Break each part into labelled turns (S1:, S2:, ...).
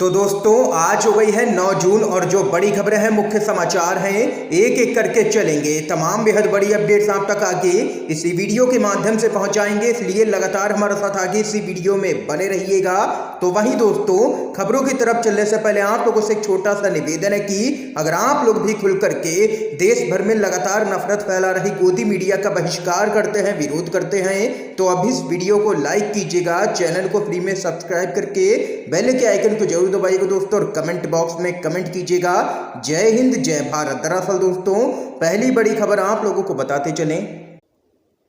S1: तो दोस्तों आज हो गई है 9 जून और जो बड़ी खबरें हैं, मुख्य समाचार हैं, एक एक करके चलेंगे। तमाम बेहद बड़ी अपडेट्स आप तक आगे इसी वीडियो के माध्यम से पहुंचाएंगे, इसलिए लगातार हमारे साथ आगे इसी वीडियो में बने रहिएगा। तो वहीं दोस्तों, खबरों की तरफ चलने से पहले आप लोगों से एक छोटा सा निवेदन है कि अगर आप लोग भी खुल करके देश भर में लगातार नफरत फैला रही गोदी मीडिया का बहिष्कार करते हैं, विरोध करते हैं, तो अब इस वीडियो को लाइक कीजिएगा, चैनल को फ्री में सब्सक्राइब करके बेल के आइकन को जरूर दबाइएगा दोस्तों, और कमेंट बॉक्स में कमेंट कीजिएगा जय हिंद जय भारत। दरअसल दोस्तों, पहली बड़ी खबर आप लोगों को बताते चलें,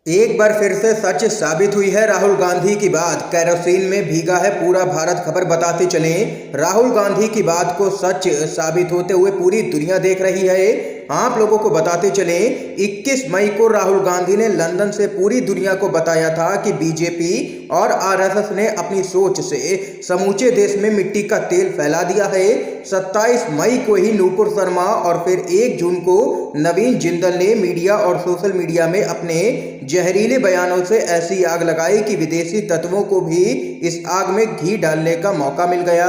S1: एक बार फिर से सच साबित हुई है राहुल गांधी की बात, केरोसिन में भीगा है पूरा भारत। खबर बताते चलें, राहुल गांधी की बात को सच साबित होते हुए पूरी दुनिया देख रही है। आप लोगों को बताते चलें, 21 मई को राहुल गांधी ने लंदन से पूरी दुनिया को बताया था कि बीजेपी और आरएसएस ने अपनी सोच से समूचे देश में मिट्टी का तेल फैला दिया है। 27 मई को ही नूपुर शर्मा और फिर 1 जून को नवीन जिंदल ने मीडिया और सोशल मीडिया में अपने जहरीले बयानों से ऐसी आग लगाई कि विदेशी तत्वों को भी इस आग में घी डालने का मौका मिल गया।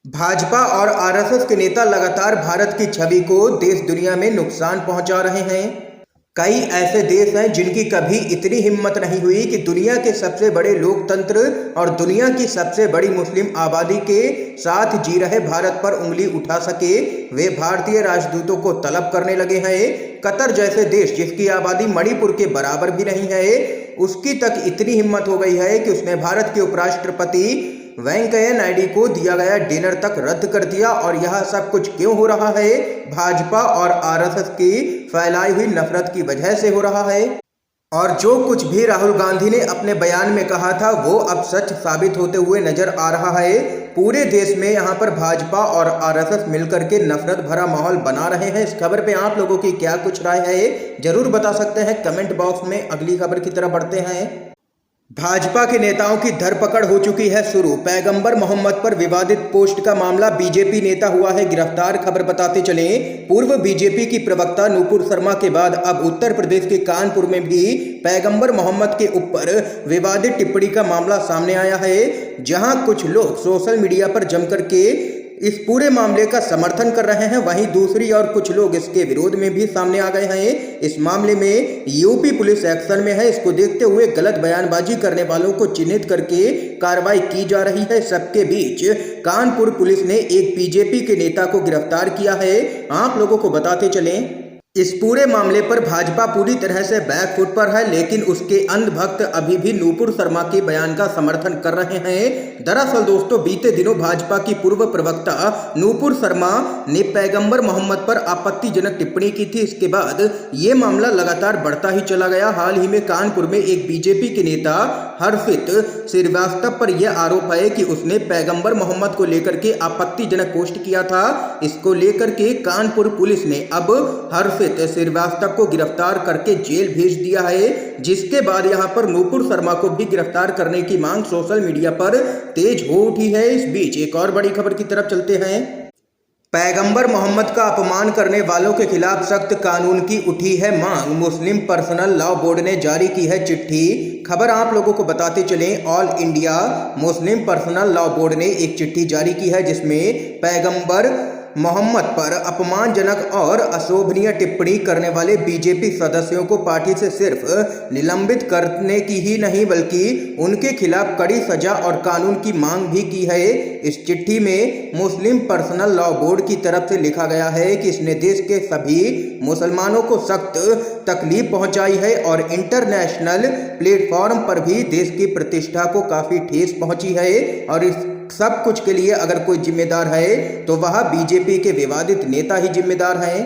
S1: भाजपा और आरएसएस के नेता लगातार भारत की छवि को देश दुनिया में नुकसान पहुंचा रहे हैं। कई ऐसे देश हैं जिनकी कभी इतनी हिम्मत नहीं हुई कि दुनिया के सबसे बड़े लोकतंत्र और दुनिया की सबसे बड़ी मुस्लिम आबादी के साथ जी रहे भारत पर उंगली उठा सके। वे भारतीय राजदूतों को तलब करने लगे हैं। कतर जैसे देश, जिसकी आबादी मणिपुर के बराबर भी नहीं है, उसकी तक इतनी हिम्मत हो गई है कि उसने भारत के उपराष्ट्रपति वेंकैया नायडू को दिया गया डिनर तक रद्द कर दिया। और यह सब कुछ क्यों हो रहा है? भाजपा और आरएसएस की फैलाई हुई नफरत की वजह से हो रहा है। और जो कुछ भी राहुल गांधी ने अपने बयान में कहा था, वो अब सच साबित होते हुए नजर आ रहा है। पूरे देश में यहाँ पर भाजपा और आरएसएस मिलकर के नफरत भरा माहौल बना रहे हैं। इस खबर पे आप लोगों की क्या कुछ राय है, जरूर बता सकते हैं कमेंट बॉक्स में। अगली खबर की तरफ बढ़ते हैं। भाजपा के नेताओं की धरपकड़ हो चुकी है शुरू। पैगंबर मोहम्मद पर विवादित पोस्ट का मामला, बीजेपी नेता हुआ है गिरफ्तार। खबर बताते चलें, पूर्व बीजेपी की प्रवक्ता नूपुर शर्मा के बाद अब उत्तर प्रदेश के कानपुर में भी पैगंबर मोहम्मद के ऊपर विवादित टिप्पणी का मामला सामने आया है, जहां कुछ लोग सोशल मीडिया पर जमकर के इस पूरे मामले का समर्थन कर रहे हैं। वहीं दूसरी ओर कुछ लोग इसके विरोध में भी सामने आ गए हैं। इस मामले में यूपी पुलिस एक्शन में है। इसको देखते हुए गलत बयानबाजी करने वालों को चिन्हित करके कार्रवाई की जा रही है। सबके बीच कानपुर पुलिस ने एक बीजेपी के नेता को गिरफ्तार किया है। आप लोगों को बताते चलें, इस पूरे मामले पर भाजपा पूरी तरह से बैकफुट पर है, लेकिन उसके अंधभक्त अभी भी नूपुर शर्मा के बयान का समर्थन कर रहे हैं। दरअसल दोस्तों, बीते दिनों भाजपा की पूर्व प्रवक्ता नूपुर शर्मा ने पैगंबर मोहम्मद पर आपत्तिजनक टिप्पणी की थी। इसके बाद ये मामला लगातार बढ़ता ही चला गया। हाल ही में कानपुर में एक बीजेपी के नेता हर्षित श्रीवास्तव पर यह आरोप है कि उसने पैगंबर मोहम्मद को लेकर के आपत्तिजनक पोस्ट किया था। इसको लेकर के कानपुर पुलिस ने अब हर्षित श्रीवास्तव को गिरफ्तार करके जेल भेज दिया है, जिसके बाद यहां पर नूपुर शर्मा को भी गिरफ्तार करने की मांग सोशल मीडिया पर तेज हो उठी है। इस बीच एक और बड़ी खबर की तरफ चलते हैं। पैगंबर मोहम्मद का अपमान करने वालों के खिलाफ सख्त कानून की उठी है मांग। मुस्लिम पर्सनल लॉ बोर्ड ने जारी की है चिट्ठी। खबर आप लोगों को बताते चलें, all India Muslim personal law board ने एक चिट्ठी जारी की है, जिसमें पैगंबर मोहम्मद पर अपमानजनक और अशोभनीय टिप्पणी करने वाले बीजेपी सदस्यों को पार्टी से सिर्फ निलंबित करने की ही नहीं, बल्कि उनके खिलाफ कड़ी सजा और कानून की मांग भी की है। इस चिट्ठी में मुस्लिम पर्सनल लॉ बोर्ड की तरफ से लिखा गया है कि इसने देश के सभी मुसलमानों को सख्त तकलीफ पहुंचाई है और इंटरनेशनल प्लेटफॉर्म पर भी देश की प्रतिष्ठा को काफी ठेस पहुंची है। और इस सब कुछ के लिए अगर कोई जिम्मेदार है तो वह बीजेपी के विवादित नेता ही जिम्मेदार हैं।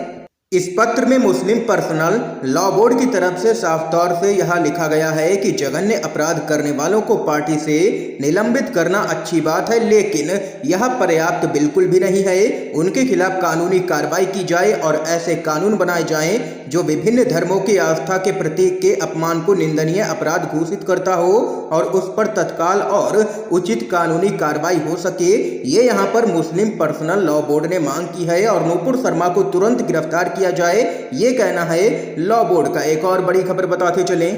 S1: इस पत्र में मुस्लिम पर्सनल लॉ बोर्ड की तरफ से साफ तौर से यह लिखा गया है कि जघन्य अपराध करने वालों को पार्टी से निलंबित करना अच्छी बात है, लेकिन यह पर्याप्त बिल्कुल भी नहीं है। उनके खिलाफ कानूनी कार्रवाई की जाए और ऐसे कानून बनाए जाएं जो विभिन्न धर्मों की आस्था के प्रतीक के अपमान को निंदनीय अपराध घोषित करता हो और उस पर तत्काल और उचित कानूनी कार्रवाई हो सके। ये यहाँ पर मुस्लिम पर्सनल लॉ बोर्ड ने मांग की है और नूपुर शर्मा को तुरंत गिरफ्तार किया जाए, ये कहना है लॉ बोर्ड का। एक और बड़ी खबर बताते चलें,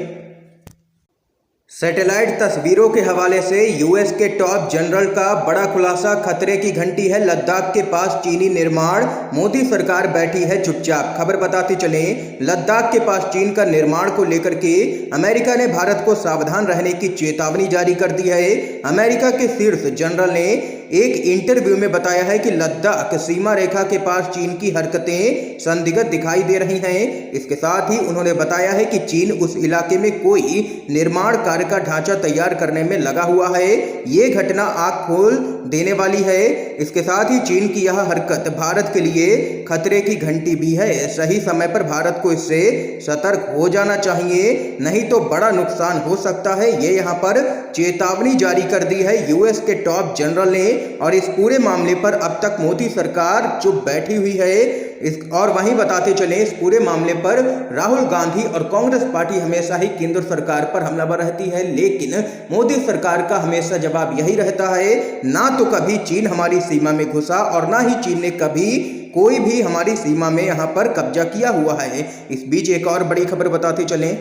S1: सैटेलाइट तस्वीरों के हवाले से यूएस के टॉप जनरल का बड़ा खुलासा, खतरे की घंटी है लद्दाख के पास चीनी निर्माण, मोदी सरकार बैठी है चुपचाप। खबर बताते चलें, लद्दाख के पास चीन का निर्माण को लेकर के अमेरिका ने भारत को सावधान रहने की चेतावनी जारी कर दी है। अमेरिका के शीर्ष जनरल ने एक इंटरव्यू में बताया है कि लद्दाख सीमा रेखा के पास चीन की हरकतें संदिग्ध दिखाई दे रही हैं। इसके साथ ही उन्होंने बताया है कि चीन उस इलाके में कोई निर्माण कार्य का ढांचा तैयार करने में लगा हुआ है। ये घटना आंख खोल देने वाली है। इसके साथ ही चीन की यह हरकत भारत के लिए खतरे की घंटी भी है। सही समय पर भारत को इससे सतर्क हो जाना चाहिए, नहीं तो बड़ा नुकसान हो सकता है। ये यहाँ पर चेतावनी जारी कर दी है यूएस के टॉप जनरल ने। और इस पूरे मामले पर अब तक मोदी सरकार चुप बैठी हुई है। और वहीं बताते चलें, इस पूरे मामले पर राहुल गांधी और कांग्रेस पार्टी हमेशा ही केंद्र सरकार पर हमलावर रहती है, लेकिन मोदी सरकार का हमेशा जवाब यही रहता है, ना तो कभी चीन हमारी सीमा में घुसा और ना ही चीन ने कभी कोई भी हमारी सीमा में यहाँ पर कब्जा किया हुआ है। इस बीच एक और बड़ी खबर बताते चलें,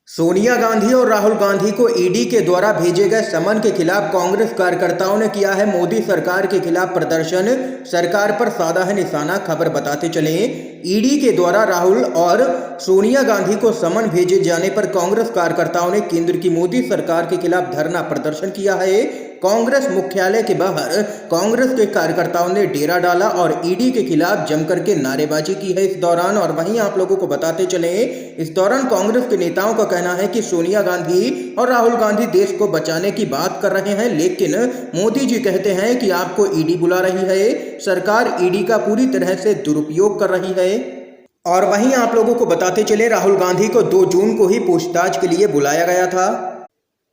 S1: सोनिया गांधी और राहुल गांधी को ईडी के द्वारा भेजे गए समन के खिलाफ कांग्रेस कार्यकर्ताओं ने किया है मोदी सरकार के खिलाफ प्रदर्शन, सरकार पर साधा है निशाना। खबर बताते चलें, ईडी के द्वारा राहुल और सोनिया गांधी को समन भेजे जाने पर कांग्रेस कार्यकर्ताओं ने केंद्र की मोदी सरकार के खिलाफ धरना प्रदर्शन किया है। कांग्रेस मुख्यालय के बाहर कांग्रेस के कार्यकर्ताओं ने डेरा डाला और ईडी के खिलाफ जमकर के नारेबाजी की है इस दौरान। और वहीं आप लोगों को बताते चले, इस दौरान कांग्रेस के नेताओं का कहना है कि सोनिया गांधी और राहुल गांधी देश को बचाने की बात कर रहे हैं, लेकिन मोदी जी कहते हैं कि आपको ईडी बुला रही है, सरकार ईडी का पूरी तरह से दुरुपयोग कर रही है। और वहीं आप लोगों को बताते चले, राहुल गांधी को 2 जून को ही पूछताछ के लिए बुलाया गया था।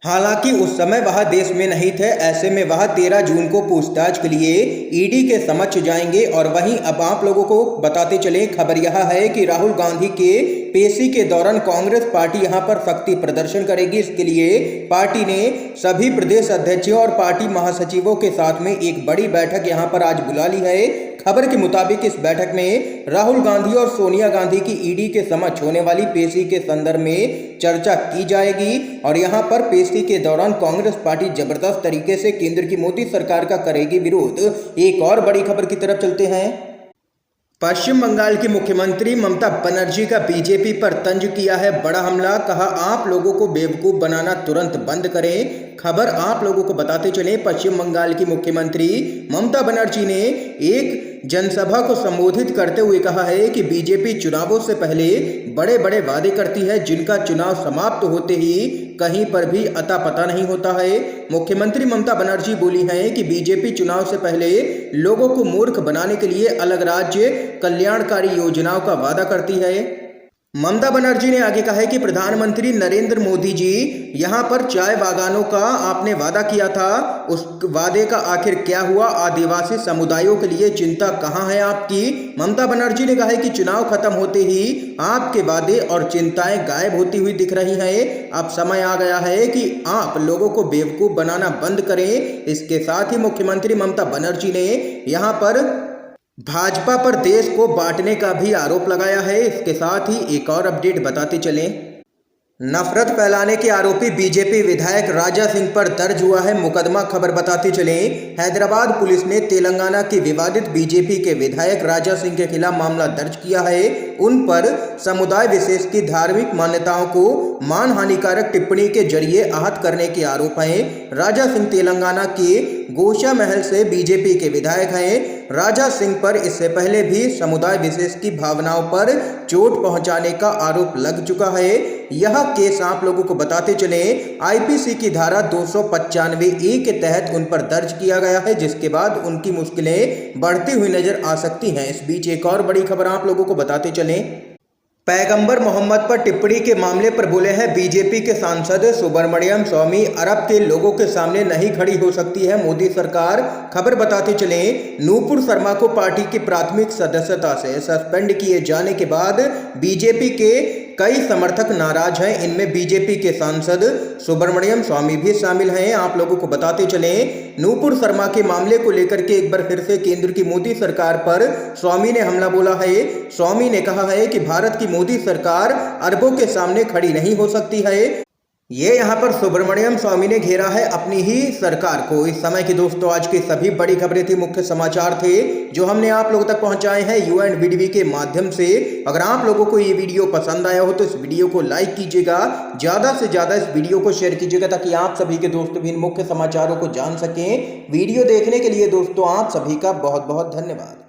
S1: हालांकि उस समय वह देश में नहीं थे, ऐसे में वह 13 जून को पूछताछ के लिए ईडी के समक्ष जाएंगे। और वहीं अब आप लोगों को बताते चले, खबर यह है कि राहुल गांधी के पेशी के दौरान कांग्रेस पार्टी यहां पर शक्ति प्रदर्शन करेगी। इसके लिए पार्टी ने सभी प्रदेश अध्यक्षों और पार्टी महासचिवों के साथ में एक बड़ी बैठक यहां पर आज बुला ली है। खबर के मुताबिक इस बैठक में राहुल गांधी और सोनिया गांधी की ईडी के समक्ष होने वाली पेशी के संदर्भ में चर्चा की जाएगी। और यहां पर पेशी के दौरान कांग्रेस पार्टी जबरदस्त तरीके से केंद्र की मोदी सरकार का करेगी विरोध। एक और बड़ी खबर की तरफ चलते हैं, पश्चिम बंगाल की मुख्यमंत्री ममता बनर्जी का बीजेपी पर तंज किया है बड़ा हमला। कहा, आप लोगों को बेवकूफ बनाना तुरंत बंद करें। खबर आप लोगों को बताते चले, पश्चिम बंगाल की मुख्यमंत्री ममता बनर्जी ने एक जनसभा को संबोधित करते हुए कहा है कि बीजेपी चुनावों से पहले बड़े बड़े वादे करती है, जिनका चुनाव समाप्त होते ही कहीं पर भी अता पता नहीं होता है। मुख्यमंत्री ममता बनर्जी बोली हैं कि बीजेपी चुनाव से पहले लोगों को मूर्ख बनाने के लिए अलग राज्य कल्याणकारी योजनाओं का वादा करती है। ममता बनर्जी ने आगे कहा है कि प्रधानमंत्री नरेंद्र मोदी जी यहां पर चाय बागानों का आपने वादा किया था, उस वादे का आखिर क्या हुआ? आदिवासी समुदायों के लिए चिंता कहां है आपकी? ममता बनर्जी ने कहा है कि चुनाव खत्म होते ही आपके वादे और चिंताएं गायब होती हुई दिख रही हैं। अब समय आ गया है कि आप लोगों को बेवकूफ बनाना बंद करें। इसके साथ ही मुख्यमंत्री ममता बनर्जी ने यहां पर भाजपा पर देश को बांटने का भी आरोप लगाया है। इसके साथ ही एक और अपडेट बताते चलें, नफरत फैलाने के आरोपी बीजेपी विधायक राजा सिंह पर दर्ज हुआ है मुकदमा। खबर बताते चलें, हैदराबाद पुलिस ने तेलंगाना के विवादित बीजेपी के विधायक राजा सिंह के खिलाफ मामला दर्ज किया है। उन पर समुदाय विशेष की धार्मिक मान्यताओं को मानहानिकारक टिप्पणी के जरिए आहत करने के आरोप हैं। राजा सिंह तेलंगाना के गोशा महल से बीजेपी के विधायक हैं। राजा सिंह पर इससे पहले भी समुदाय विशेष की भावनाओं पर चोट पहुंचाने का आरोप लग चुका है। यह केस आप लोगों को बताते चले, आईपीसी की धारा 295A के तहत उन पर दर्ज किया गया है, जिसके बाद उनकी मुश्किलें बढ़ती हुई नजर आ सकती हैं। इस बीच एक और बड़ी खबर आप लोगों को बताते चलें, पैगंबर मोहम्मद पर टिप्पणी के मामले पर बोले हैं बीजेपी के सांसद सुब्रमण्यम स्वामी, अरब के लोगों के सामने नहीं खड़ी हो सकती है मोदी सरकार। खबर बताते चलें, नूपुर शर्मा को पार्टी की प्राथमिक सदस्यता से सस्पेंड किए जाने के बाद बीजेपी के कई समर्थक नाराज हैं। इनमें बीजेपी के सांसद सुब्रमण्यम स्वामी भी शामिल हैं। आप लोगों को बताते चलें, नूपुर शर्मा के मामले को लेकर के एक बार फिर से केंद्र की मोदी सरकार पर स्वामी ने हमला बोला है। स्वामी ने कहा है कि भारत की मोदी सरकार अरबों के सामने खड़ी नहीं हो सकती है। ये यहाँ पर सुब्रमण्यम स्वामी ने घेरा है अपनी ही सरकार को। इस समय की दोस्तों आज की सभी बड़ी खबरें थी, मुख्य समाचार थे जो हमने आप लोगों तक पहुंचाए हैं UNVDB के माध्यम से। अगर आप लोगों को ये वीडियो पसंद आया हो तो इस वीडियो को लाइक कीजिएगा, ज़्यादा से ज़्यादा इस वीडियो को शेयर कीजिएगा ताकि आप सभी के दोस्त भी इन मुख्य समाचारों को जान सकें। वीडियो देखने के लिए दोस्तों आप सभी का बहुत बहुत धन्यवाद।